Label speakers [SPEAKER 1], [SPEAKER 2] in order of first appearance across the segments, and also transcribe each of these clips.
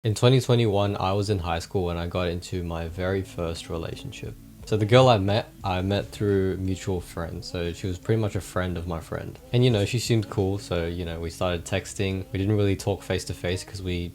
[SPEAKER 1] In 2021, I was in high school when I got into my very first relationship. So the girl I met through mutual friends. So she was pretty much a friend of my friend. And she seemed cool. So, we started texting. We didn't really talk face to face because we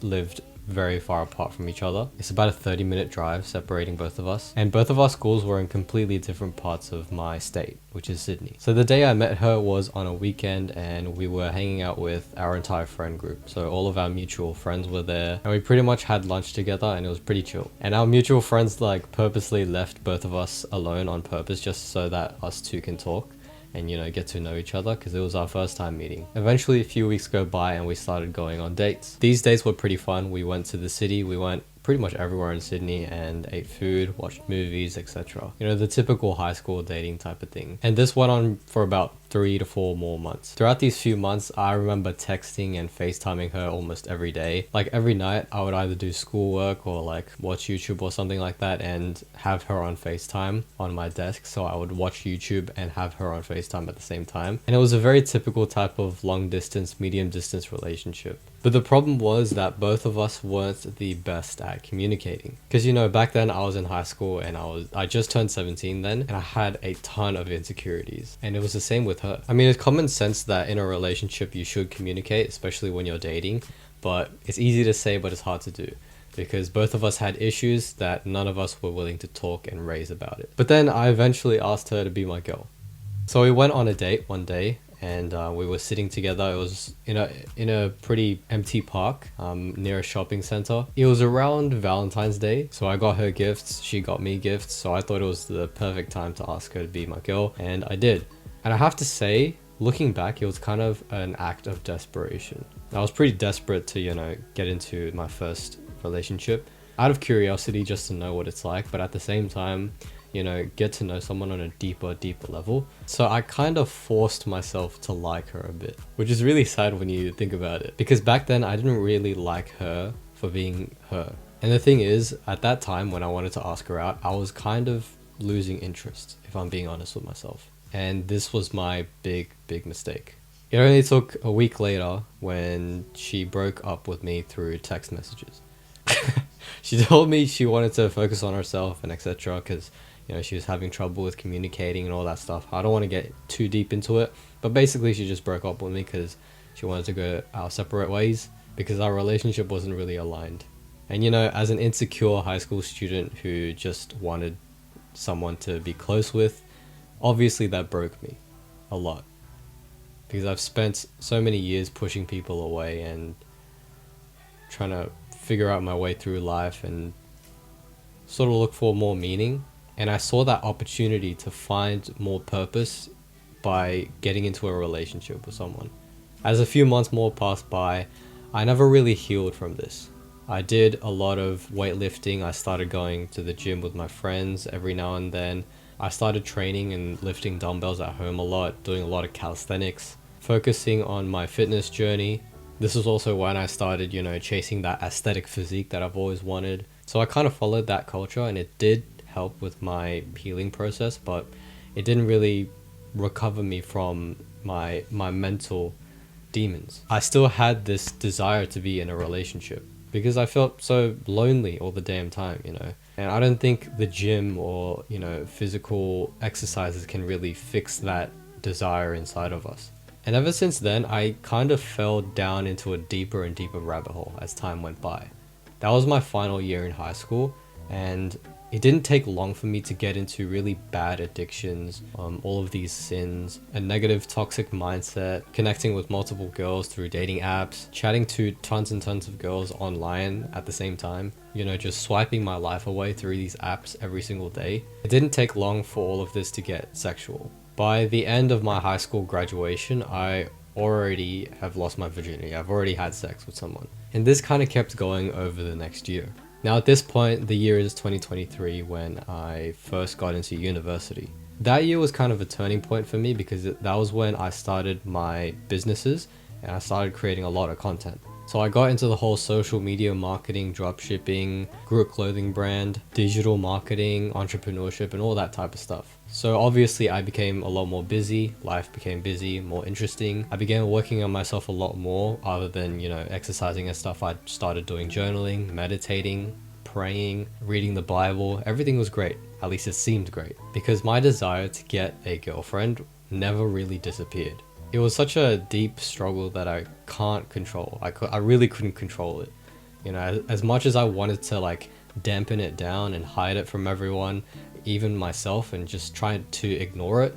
[SPEAKER 1] lived very far apart from each other. It's about a 30-minute drive separating both of us. And both of our schools were in completely different parts of my state, which is Sydney. So the day I met her was on a weekend and we were hanging out with our entire friend group. So all of our mutual friends were there and we pretty much had lunch together and it was pretty chill. And our mutual friends purposely left both of us alone on purpose just so that us two can talk and get to know each other because it was our first time meeting. Eventually a few weeks go by and we started going on dates. These dates were pretty fun. We went to the city, we went pretty much everywhere in Sydney and ate food, watched movies, etc. The typical high school dating type of thing. And this went on for about 3 to 4 more months. Throughout these few months, I remember texting and FaceTiming her almost every day. Every night, I would either do schoolwork or watch YouTube or something like that and have her on FaceTime on my desk. So I would watch YouTube and have her on FaceTime at the same time. And it was a very typical type of long distance, medium distance relationship. But the problem was that both of us weren't the best at communicating. Because back then I was in high school and I just turned 17 then and I had a ton of insecurities. And it was the same with her. I mean, it's common sense that in a relationship you should communicate, especially when you're dating, but it's easy to say but it's hard to do. Because both of us had issues that none of us were willing to talk and raise about it. But then I eventually asked her to be my girl. So we went on a date one day and we were sitting together. It was in a pretty empty park near a shopping center. It was around Valentine's Day, so I got her gifts, she got me gifts, so I thought it was the perfect time to ask her to be my girl, and I did. And I have to say, looking back, it was kind of an act of desperation. I was pretty desperate to, get into my first relationship out of curiosity just to know what it's like, but at the same time, get to know someone on a deeper level. So I kind of forced myself to like her a bit, which is really sad when you think about it. Because back then I didn't really like her for being her. And the thing is, at that time when I wanted to ask her out, I was kind of losing interest, if I'm being honest with myself. And this was my big mistake. It only took a week later when she broke up with me through text messages. She told me she wanted to focus on herself and etc. because she was having trouble with communicating and all that stuff. I don't want to get too deep into it, but basically she just broke up with me because she wanted to go our separate ways because our relationship wasn't really aligned. And as an insecure high school student who just wanted someone to be close with, obviously that broke me a lot because I've spent so many years pushing people away and trying to figure out my way through life and sort of look for more meaning. And I saw that opportunity to find more purpose by getting into a relationship with someone. As a few months more passed by, I never really healed from this. I did a lot of weightlifting. I started going to the gym with my friends every now and then. I started training and lifting dumbbells at home a lot, doing a lot of calisthenics, focusing on my fitness journey. This was also when I started, chasing that aesthetic physique that I've always wanted. So I kind of followed that culture and it did help with my healing process, but it didn't really recover me from my mental demons. I still had this desire to be in a relationship because I felt so lonely all the damn time, And I don't think the gym or, physical exercises can really fix that desire inside of us. And ever since then, I kind of fell down into a deeper and deeper rabbit hole as time went by. That was my final year in high school, and it didn't take long for me to get into really bad addictions, all of these sins, a negative toxic mindset, connecting with multiple girls through dating apps, chatting to tons and tons of girls online at the same time, just swiping my life away through these apps every single day. It didn't take long for all of this to get sexual. By the end of my high school graduation, I already have lost my virginity. I've already had sex with someone. And this kind of kept going over the next year. Now at this point, the year is 2023 when I first got into university. That year was kind of a turning point for me because that was when I started my businesses and I started creating a lot of content. So I got into the whole social media marketing, dropshipping, grew a clothing brand, digital marketing, entrepreneurship, and all that type of stuff. So obviously I became a lot more busy, life became busy, more interesting. I began working on myself a lot more other than, exercising and stuff. I started doing journaling, meditating, praying, reading the Bible. Everything was great. At least it seemed great. Because my desire to get a girlfriend never really disappeared. It was such a deep struggle that I can't control. I really couldn't control it. As much as I wanted to like dampen it down and hide it from everyone, even myself, and just try to ignore it,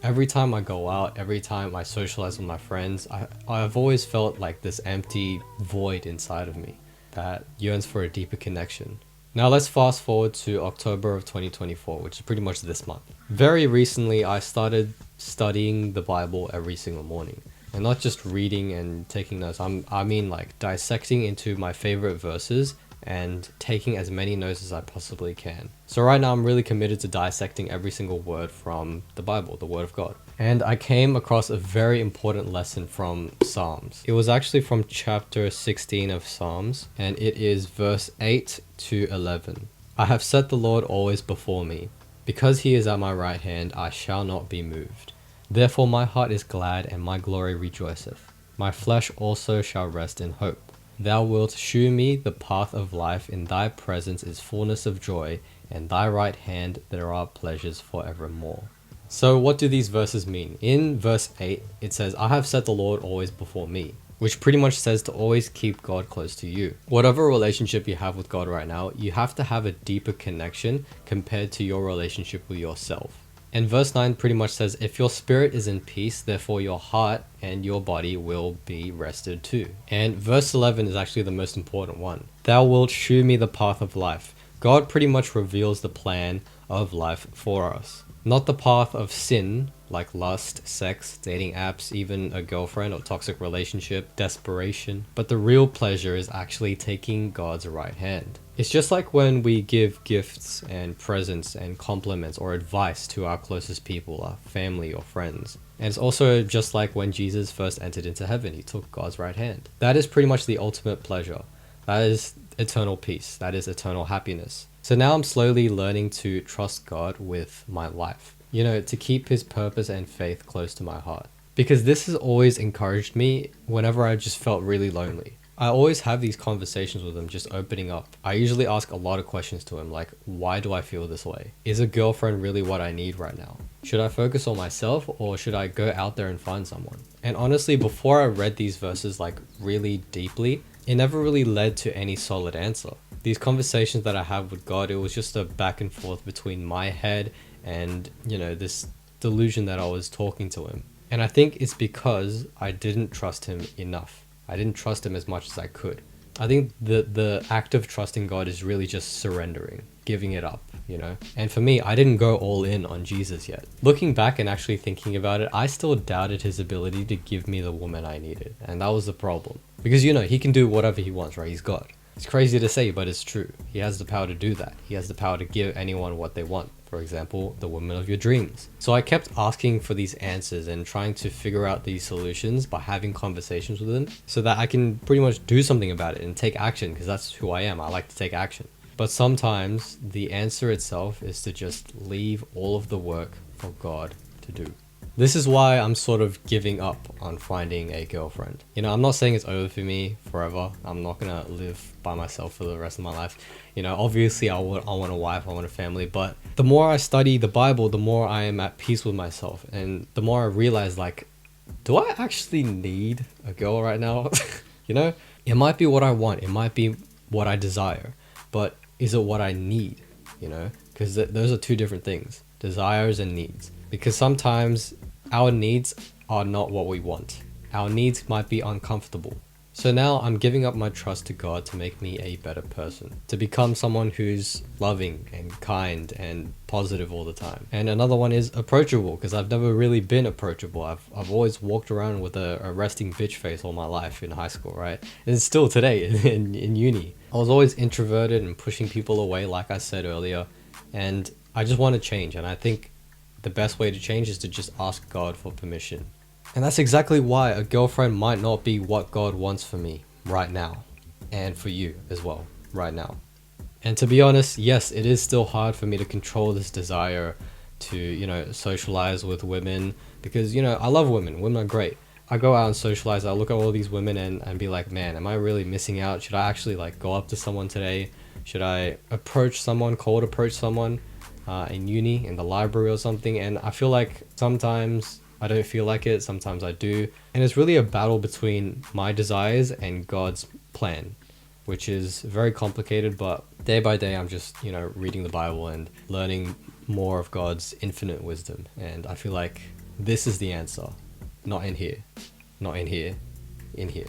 [SPEAKER 1] every time I go out, every time I socialize with my friends, I've always felt like this empty void inside of me that yearns for a deeper connection. Now let's fast forward to October of 2024, which is pretty much this month. Very recently, I started studying the Bible every single morning. And not just reading and taking notes, I mean like dissecting into my favorite verses and taking as many notes as I possibly can. So right now I'm really committed to dissecting every single word from the Bible, the Word of God. And I came across a very important lesson from Psalms. It was actually from chapter 16 of Psalms, and it is verse 8 to 11. I have set the Lord always before me. Because he is at my right hand, I shall not be moved. Therefore my heart is glad and my glory rejoiceth. My flesh also shall rest in hope. Thou wilt shew me the path of life. In thy presence is fullness of joy, and thy right hand there are pleasures forevermore. So what do these verses mean? In verse 8, it says, I have set the Lord always before me, which pretty much says to always keep God close to you. Whatever relationship you have with God right now, you have to have a deeper connection compared to your relationship with yourself. And verse 9 pretty much says, if your spirit is in peace, therefore your heart and your body will be rested too. And verse 11 is actually the most important one. Thou wilt shew me the path of life. God pretty much reveals the plan of life for us. Not the path of sin, like lust, sex, dating apps, even a girlfriend or toxic relationship, desperation. But the real pleasure is actually taking God's right hand. It's just like when we give gifts and presents and compliments or advice to our closest people, our family or friends. And it's also just like when Jesus first entered into heaven, he took God's right hand. That is pretty much the ultimate pleasure. That is eternal peace. That is eternal happiness. So now I'm slowly learning to trust God with my life, to keep his purpose and faith close to my heart. Because this has always encouraged me whenever I just felt really lonely. I always have these conversations with him, just opening up. I usually ask a lot of questions to him, like, why do I feel this way? Is a girlfriend really what I need right now? Should I focus on myself, or should I go out there and find someone? And honestly, before I read these verses like really deeply, it never really led to any solid answer. These conversations that I have with God, it was just a back and forth between my head and, this delusion that I was talking to him. And I think it's because I didn't trust him enough. I didn't trust him as much as I could. I think the act of trusting God is really just surrendering, giving it up, And for me, I didn't go all in on Jesus yet. Looking back and actually thinking about it, I still doubted his ability to give me the woman I needed. And that was the problem. Because, he can do whatever he wants, right? He's God. It's crazy to say, but it's true. He has the power to do that. He has the power to give anyone what they want. For example, the woman of your dreams. So I kept asking for these answers and trying to figure out these solutions by having conversations with him so that I can pretty much do something about it and take action, because that's who I am. I like to take action. But sometimes the answer itself is to just leave all of the work for God to do. This is why I'm sort of giving up on finding a girlfriend. I'm not saying it's over for me forever. I'm not gonna live by myself for the rest of my life. Obviously I want a wife, I want a family, but the more I study the Bible, the more I am at peace with myself. And the more I realize, like, do I actually need a girl right now? It might be what I want. It might be what I desire, but is it what I need? Because those are two different things, desires and needs. Because sometimes our needs are not what we want. Our needs might be uncomfortable. So now I'm giving up my trust to God to make me a better person, to become someone who's loving and kind and positive all the time. And another one is approachable, because I've never really been approachable. I've always walked around with a resting bitch face all my life in high school, right? And still today in uni. I was always introverted and pushing people away, like I said earlier. And I just want to change, and I think the best way to change is to just ask God for permission. And that's exactly why a girlfriend might not be what God wants for me. right now, and for you as well right now. And to be honest, yes, it is still hard for me to control this desire to, socialize with women because, I love women. Women are great. I go out and socialize. I look at all these women and be like, man, am I really missing out? Should I actually like go up to someone today? Should I approach someone, cold approach someone in uni, in the library or something? And I feel like sometimes I don't feel like it. Sometimes I do. And it's really a battle between my desires and God's plan, which is very complicated, but day by day I'm just, reading the Bible and learning more of God's infinite wisdom. And I feel like this is the answer. Not in here. Not in here. In here.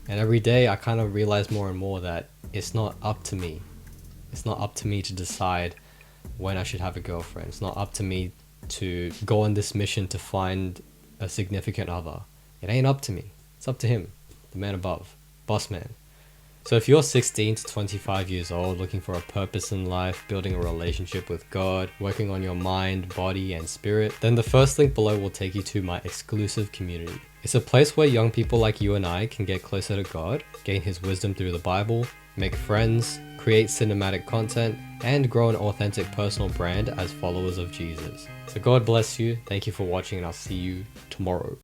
[SPEAKER 1] And every day I kind of realize more and more that it's not up to me. It's not up to me to decide when I should have a girlfriend. It's not up to me to go on this mission to find a significant other. It ain't up to me. It's up to him, the man above, boss man. So if you're 16 to 25 years old, looking for a purpose in life, building a relationship with God, working on your mind, body, and spirit, then the first link below will take you to my exclusive community. It's a place where young people like you and I can get closer to God, gain his wisdom through the Bible, make friends, create cinematic content, and grow an authentic personal brand as followers of Jesus. So God bless you. Thank you for watching, and I'll see you tomorrow.